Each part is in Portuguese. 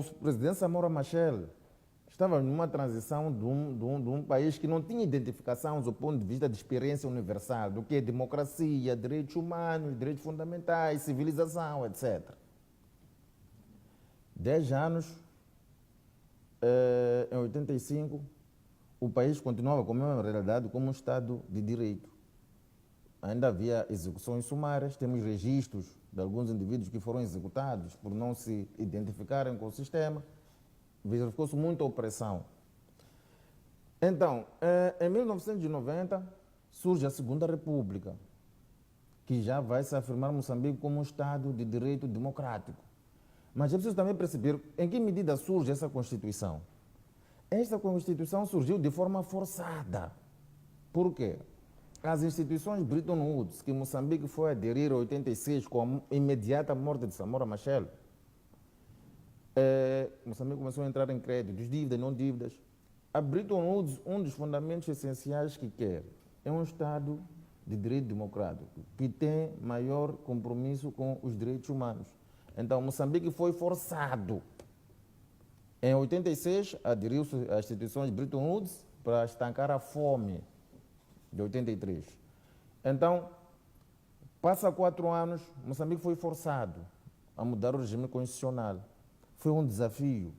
o presidente Samora Machel, estava numa transição de um país que não tinha identificação do ponto de vista de experiência universal, do que é democracia, direitos humanos, direitos fundamentais, civilização, etc. 10 anos, em 85, o país continuava com a mesma realidade como um Estado de Direito. Ainda havia execuções sumárias, temos registros de alguns indivíduos que foram executados por não se identificarem com o sistema, verificou-se muita opressão. Então, em 1990, surge a Segunda República, que já vai se afirmar Moçambique como um Estado de direito democrático. Mas é preciso também perceber em que medida surge essa Constituição. Esta Constituição surgiu de forma forçada. Por quê? As instituições Bretton Woods, que Moçambique foi aderir em 86 com a imediata morte de Samora Machel, Moçambique começou a entrar em créditos, dívidas, não dívidas. A Bretton Woods, um dos fundamentos essenciais que quer é um Estado de direito democrático, que tem maior compromisso com os direitos humanos. Então, Moçambique foi forçado. Em 86, aderiu-se às instituições Bretton Woods para estancar a fome de 83. Então, passa 4 anos, Moçambique foi forçado a mudar o regime constitucional. Foi um desafio,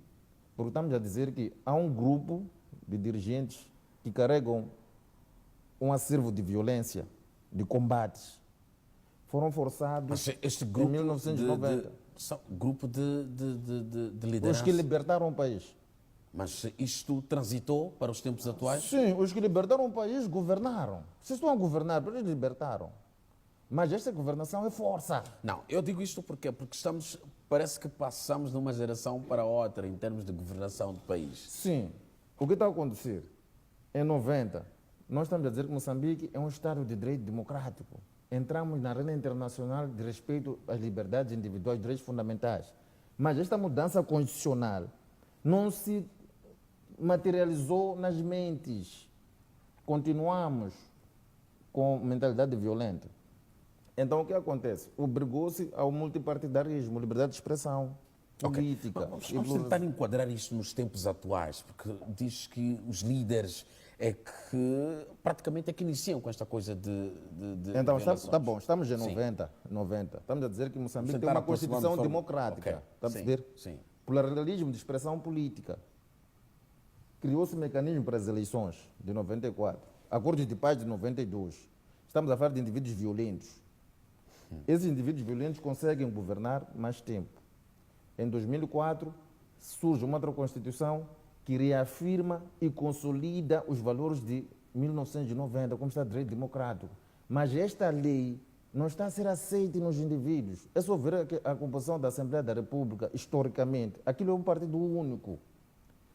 porque estamos a dizer que há um grupo de dirigentes que carregam um acervo de violência, de combates. Foram forçados Mas este grupo em 1990. Grupo de liderança. Os que libertaram o país. Mas isto transitou para os tempos atuais? Sim, os que libertaram o país governaram. Se estão a governar, porque eles libertaram. Mas esta governação é força. Não, eu digo isto porque parece que passamos de uma geração para outra em termos de governação do país. Sim. O que está a acontecer? Em 90, nós estamos a dizer que Moçambique é um Estado de direito democrático. Entramos na arena internacional de respeito às liberdades individuais, direitos fundamentais. Mas esta mudança constitucional não se materializou nas mentes. Continuamos com mentalidade violenta. Então, o que acontece? Obrigou-se ao multipartidarismo, liberdade de expressão política. Vamos tentar enquadrar isto nos tempos atuais, porque diz que os líderes é que praticamente é que iniciam com esta coisa de então, está bom, estamos em 90. Estamos a dizer que Moçambique tem uma Constituição democrática. Okay. Está a perceber? Sim. Pluralismo de expressão política. Criou-se um mecanismo para as eleições de 94. Acordos de paz de 92. Estamos a falar de indivíduos violentos. Esses indivíduos violentos conseguem governar mais tempo. Em 2004, surge uma outra Constituição que reafirma e consolida os valores de 1990, como Estado de Direito Democrático. Mas esta lei não está a ser aceita nos indivíduos. É só ver a composição da Assembleia da República, historicamente. Aquilo é um partido único.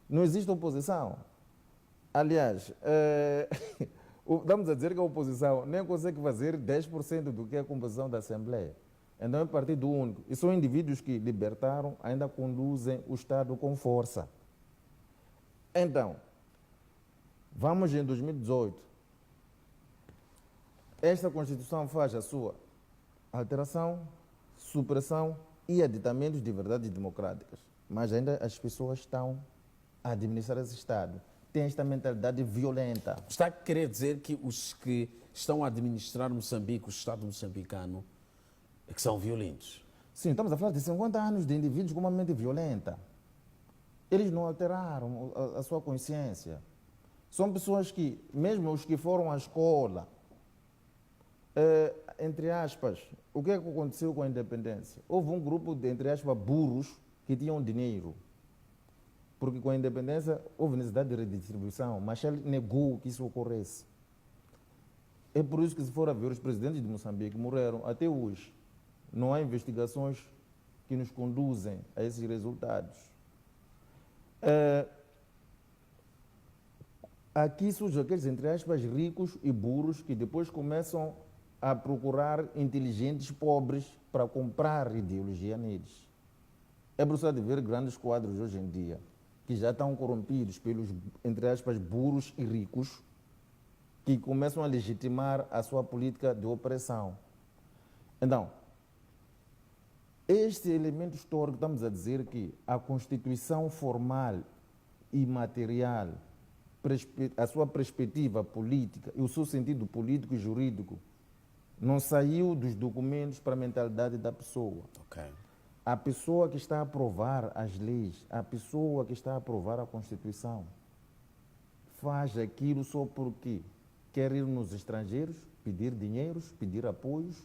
Não existe oposição. Aliás, estamos a dizer que a oposição nem consegue fazer 10% do que é a composição da Assembleia. Então é um partido único. E são indivíduos que libertaram, ainda conduzem o Estado com força. Então, vamos em 2018. Esta Constituição faz a sua alteração, supressão e aditamentos de verdades democráticas. Mas ainda as pessoas estão a administrar esse Estado. Tem esta mentalidade violenta. Está a querer dizer que os que estão a administrar Moçambique, o Estado moçambicano, é que são violentos? Sim, estamos a falar de 50 anos de indivíduos com uma mente violenta. Eles não alteraram a sua consciência. São pessoas que, mesmo os que foram à escola, entre aspas, o que é que aconteceu com a independência? Houve um grupo de, entre aspas, burros que tinham dinheiro. Porque com a independência houve necessidade de redistribuição, mas ele negou que isso ocorresse. É por isso que, se for a ver, os presidentes de Moçambique morreram até hoje. Não há investigações que nos conduzem a esses resultados. Aqui surgem aqueles, entre aspas, ricos e burros que depois começam a procurar inteligentes pobres para comprar ideologia neles. É preciso de ver grandes quadros hoje em dia que já estão corrompidos pelos, entre aspas, burros e ricos que começam a legitimar a sua política de opressão. Então, Este elemento histórico, estamos a dizer que a Constituição formal e material, a sua perspectiva política e o seu sentido político e jurídico não saiu dos documentos para a mentalidade da pessoa. Ok. A pessoa que está a aprovar as leis, a pessoa que está a aprovar a Constituição, faz aquilo só porque quer ir nos estrangeiros, pedir dinheiros, pedir apoios,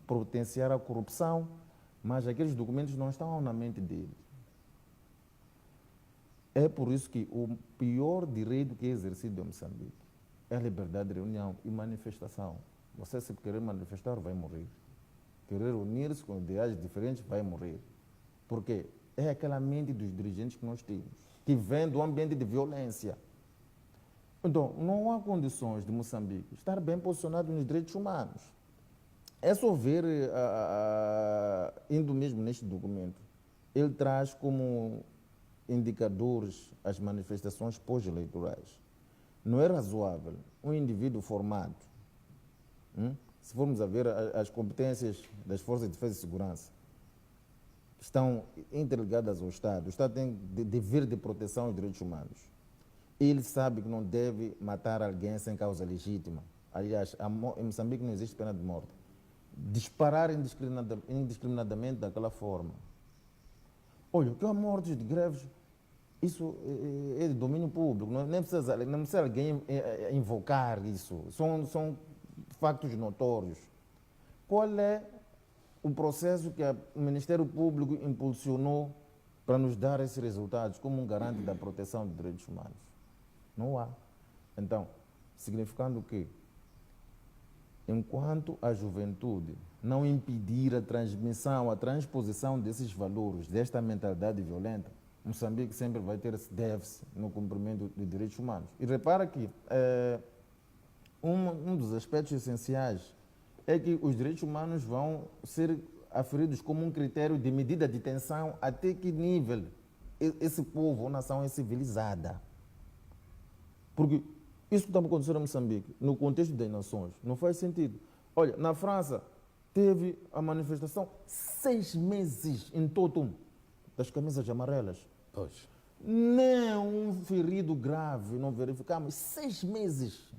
potenciar a corrupção, mas aqueles documentos não estão na mente dele. É por isso que o pior direito que é exercido em Moçambique é a liberdade de reunião e manifestação. Você, se querer manifestar, vai morrer. Querer unir-se com ideais diferentes, vai morrer. Porque é aquela mente dos dirigentes que nós temos, que vem do ambiente de violência. Então, não há condições de Moçambique estar bem posicionado nos direitos humanos. É só ver, indo mesmo neste documento, ele traz como indicadores as manifestações pós-eleitorais. Não é razoável um indivíduo formado, se formos a ver as competências das Forças de Defesa e Segurança, que estão interligadas ao Estado, o Estado tem dever de proteção aos direitos humanos. Ele sabe que não deve matar alguém sem causa legítima. Aliás, em Moçambique não existe pena de morte. Disparar indiscriminadamente daquela forma. Olha, o que há mortes de greves, isso é de domínio público, nem precisa alguém invocar isso. São factos notórios. Qual é o processo que o Ministério Público impulsionou para nos dar esses resultados como um garante da proteção dos direitos humanos? Não há. Então, significando que, enquanto a juventude não impedir a transmissão, a transposição desses valores, desta mentalidade violenta, Moçambique sempre vai ter esse déficit no cumprimento de direitos humanos. E repara que um dos aspectos essenciais é que os direitos humanos vão ser aferidos como um critério de medida de tensão até que nível esse povo ou nação é civilizada. Porque isso que está acontecendo em Moçambique, no contexto das nações, não faz sentido. Olha, na França, teve a manifestação 6 meses em Totum, das camisas amarelas. Pois. Nem um ferido grave não verificamos. 6 meses.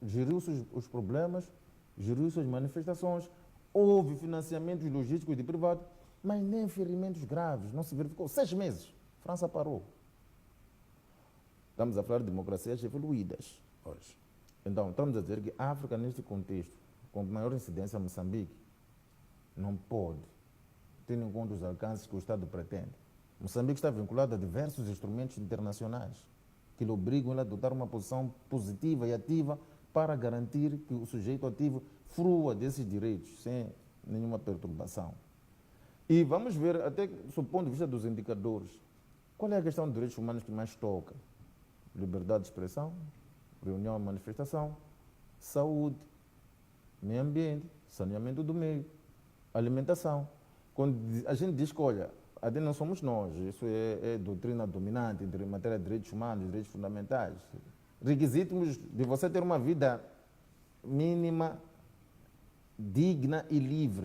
Geriu-se os problemas, geriu-se as manifestações, houve financiamentos logísticos de privado, mas nem ferimentos graves, não se verificou. 6 meses. França parou. Estamos a falar de democracias evoluídas. Pois. Então, estamos a dizer que a África, neste contexto, com maior incidência a Moçambique, não pode, tendo em conta os alcances que o Estado pretende. Moçambique está vinculado a diversos instrumentos internacionais que lhe obrigam a adotar uma posição positiva e ativa para garantir que o sujeito ativo frua desses direitos sem nenhuma perturbação. E vamos ver, até do ponto de vista dos indicadores, qual é a questão de direitos humanos que mais toca? Liberdade de expressão, reunião e manifestação, saúde, meio ambiente, saneamento do meio, alimentação. Quando a gente diz que, olha, até não somos nós, isso é doutrina dominante em matéria de direitos humanos, direitos fundamentais. Requisitos de você ter uma vida mínima, digna e livre.